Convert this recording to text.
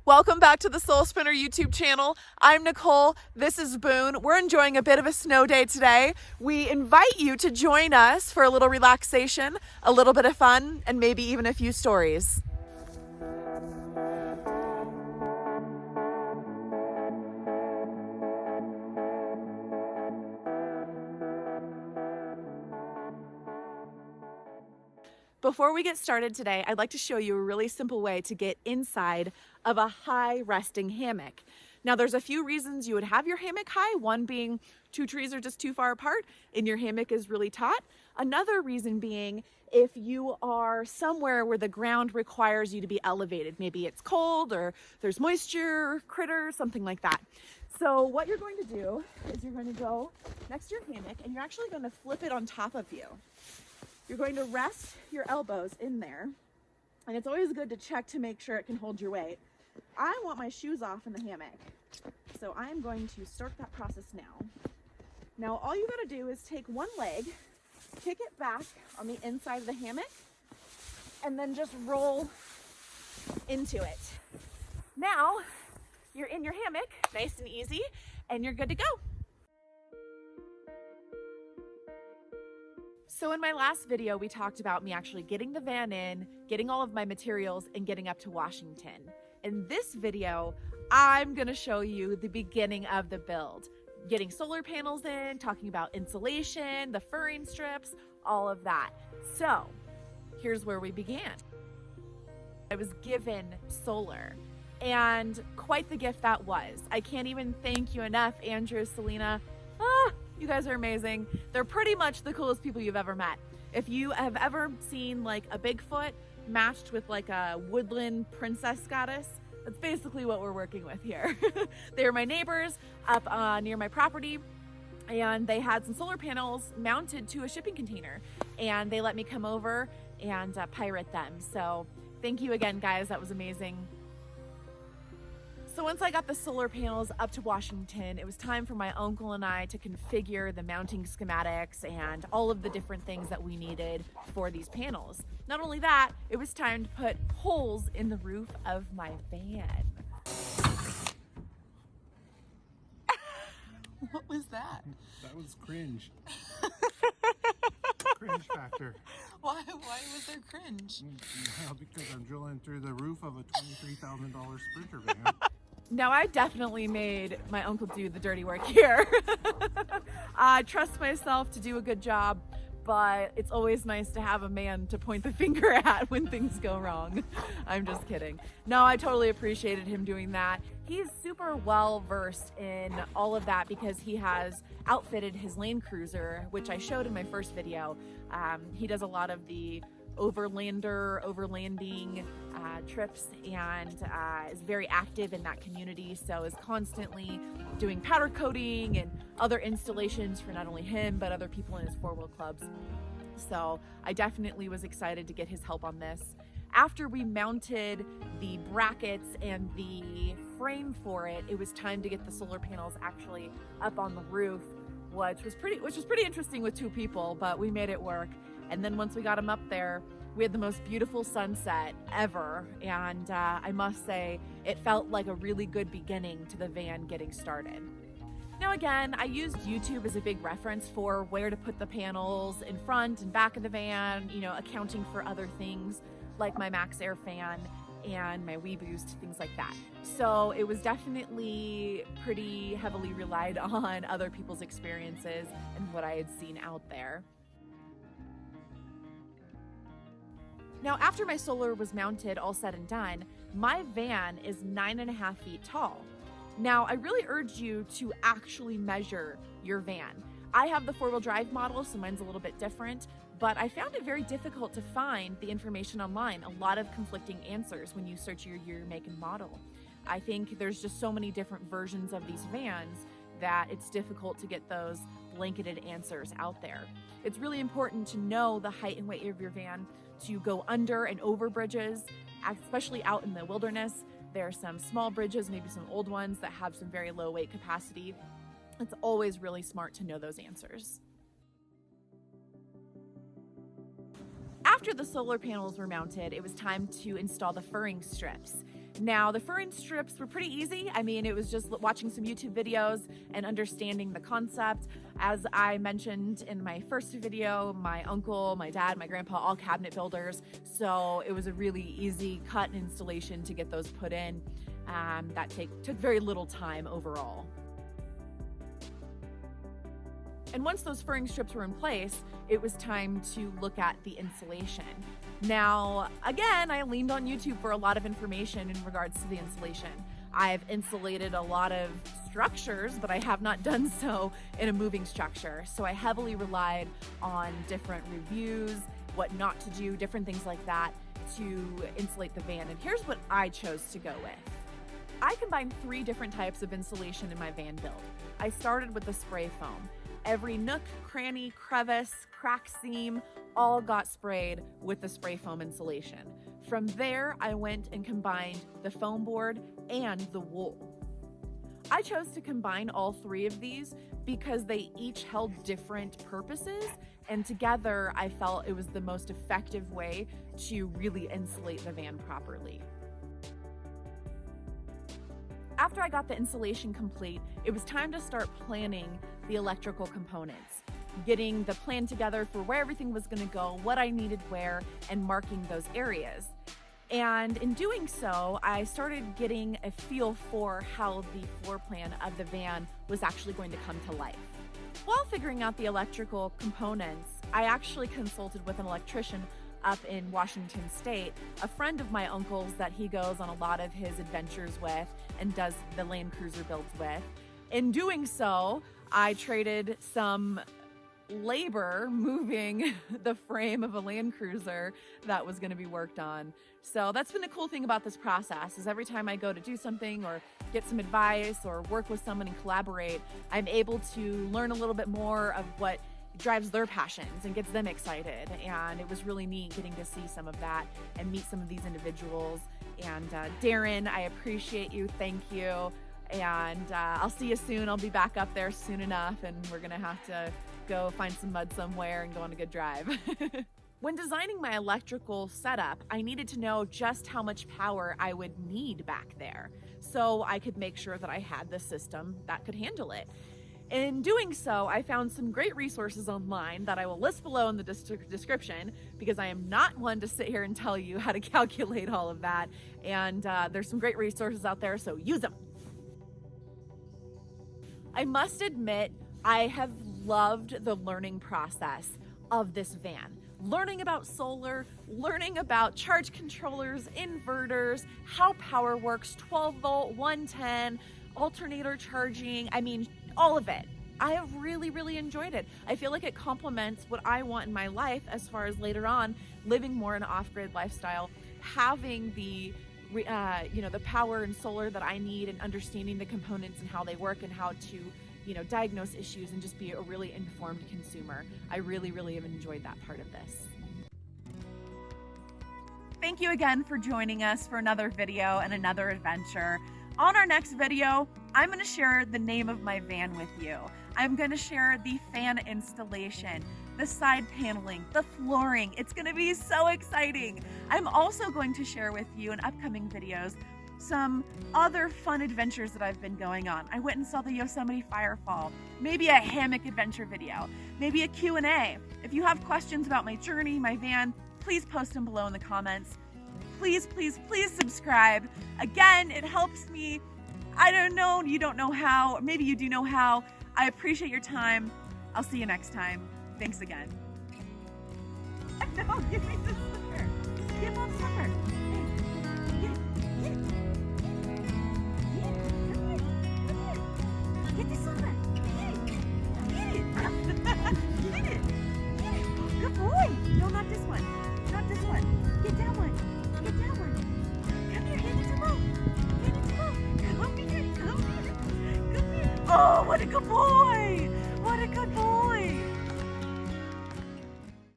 Welcome back to the Soul Spinner YouTube channel. I'm Nicole, this is Boone. We're enjoying a bit of a snow day today. We invite you to join us for a little relaxation, a little bit of fun, and maybe even a few stories. Before we get started today, I'd like to show you a really simple way to get inside of a high resting hammock. Now there's a few reasons you would have your hammock high, one being two trees are just too far apart and your hammock is really taut. Another reason being if you are somewhere where the ground requires you to be elevated, maybe it's cold or there's moisture, critters, something like that. So what you're going to do is you're going to go next to your hammock and you're actually going to flip it on top of you. You're going to rest your elbows in there, and it's always good to check to make sure it can hold your weight. I want my shoes off in the hammock, so I'm going to start that process now. Now all you gotta do is take one leg, kick it back on the inside of the hammock, and then just roll into it. Now you're in your hammock, nice and easy, and you're good to go. So in my last video, we talked about me actually getting the van in, getting all of my materials, and getting up to Washington. In this video, I'm gonna show you the beginning of the build. Getting solar panels in, talking about insulation, the furring strips, all of that. So here's where we began. I was given solar, and quite the gift that was. I can't even thank you enough, Andrew, Selena. You guys are amazing. They're pretty much the coolest people you've ever met. If you have ever seen like a Bigfoot matched with like a woodland princess goddess, that's basically what we're working with here. They were my neighbors up near my property, and they had some solar panels mounted to a shipping container, and they let me come over and pirate them. So thank you again, guys. That was amazing. So once I got the solar panels up to Washington, it was time for my uncle and I to configure the mounting schematics and all of the different things that we needed for these panels. Not only that, it was time to put holes in the roof of my van. What was that? That was cringe. Cringe factor. Why was there cringe? Well, because I'm drilling through the roof of a $23,000 Sprinter van. Now I definitely made my uncle do the dirty work here. I trust myself to do a good job, but it's always nice to have a man to point the finger at when things go wrong. I'm just kidding. No, I totally appreciated him doing that. He's super well versed in all of that because he has outfitted his Land Cruiser, which I showed in my first video. He does a lot of the overlanding trips and is very active in that community, so is constantly doing powder coating and other installations for not only him but other people in his four-wheel clubs. So I definitely was excited to get his help on this. After we mounted the brackets and the frame for it, it was time to get the solar panels actually up on the roof, which was pretty interesting with two people, but we made it work. And then once we got them up there, we had the most beautiful sunset ever, and I must say it felt like a really good beginning to the van getting started. Now again, I used YouTube as a big reference for where to put the panels in front and back of the van, you know, accounting for other things like my Max Air fan and my WeBoost, things like that. So it was definitely pretty heavily relied on other people's experiences and what I had seen out there. Now, after my solar was mounted, all said and done, my van is 9.5 feet tall. Now, I really urge you to actually measure your van. I have the four-wheel drive model, so mine's a little bit different, but I found it very difficult to find the information online. A lot of conflicting answers when you search your year, make, and model. I think there's just so many different versions of these vans that it's difficult to get those blanketed answers out there. It's really important to know the height and weight of your van, to go under and over bridges, especially out in the wilderness. There are some small bridges, maybe some old ones that have some very low weight capacity. It's always really smart to know those answers. After the solar panels were mounted, it was time to install the furring strips. Now, the furring strips were pretty easy. I mean, it was just watching some YouTube videos and understanding the concept. As I mentioned in my first video, my uncle, my dad, my grandpa, all cabinet builders. So it was a really easy cut and installation to get those put in. That took very little time overall. And once those furring strips were in place, it was time to look at the insulation. Now, again, I leaned on YouTube for a lot of information in regards to the insulation. I've insulated a lot of structures, but I have not done so in a moving structure. So I heavily relied on different reviews, what not to do, different things like that to insulate the van. And here's what I chose to go with. I combined 3 different types of insulation in my van build. I started with the spray foam. Every nook, cranny, crevice, crack seam, all got sprayed with the spray foam insulation. From there, I went and combined the foam board and the wool. I chose to combine all 3 of these because they each held different purposes, and together I felt it was the most effective way to really insulate the van properly. After I got the installation complete, it was time to start planning the electrical components, getting the plan together for where everything was going to go, what I needed where, and marking those areas. And in doing so, I started getting a feel for how the floor plan of the van was actually going to come to life. While figuring out the electrical components, I actually consulted with an electrician up in Washington State, a friend of my uncle's that he goes on a lot of his adventures with and does the Land Cruiser builds with. In doing so, I traded some labor moving the frame of a Land Cruiser that was going to be worked on. So that's been the cool thing about this process, is every time I go to do something or get some advice or work with someone and collaborate, I'm able to learn a little bit more of what drives their passions and gets them excited. And it was really neat getting to see some of that and meet some of these individuals. And Darren, I appreciate you. Thank you. And I'll see you soon. I'll be back up there soon enough, and we're gonna have to go find some mud somewhere and go on a good drive. When designing my electrical setup, I needed to know just how much power I would need back there so I could make sure that I had the system that could handle it. In doing so, I found some great resources online that I will list below in the description, because I am not one to sit here and tell you how to calculate all of that. And there's some great resources out there, so use them. I must admit, I have loved the learning process of this van. Learning about solar, learning about charge controllers, inverters, how power works, 12 volt, 110, alternator charging, I mean, all of it. I have really enjoyed it. I feel like it complements what I want in my life as far as later on living more in an off-grid lifestyle, having the the power and solar that I need, and understanding the components and how they work and how to diagnose issues and just be a really informed consumer. I really have enjoyed that part of this. Thank you again for joining us for another video and another adventure. On our next video, I'm going to share the name of my van with you. I'm going to share the fan installation, the side paneling, the flooring. It's going to be so exciting. I'm also going to share with you in upcoming videos some other fun adventures that I've been going on. I went and saw the Yosemite Firefall, maybe a hammock adventure video, maybe a Q&A. If you have questions about my journey, my van, please post them below in the comments. Please subscribe. Again, it helps me. I don't know, you don't know how, maybe you do know how. I appreciate your time. I'll see you next time. Thanks again. No, give me the slipper. Give Mom slipper. Get the slipper. Get it. Get it. Good boy. No, not this one. Not this one. Get that one. Get that one. Come here, hand it to Mom. Hand it to Mom. Come here. Come here. Come here. Oh, what a good boy.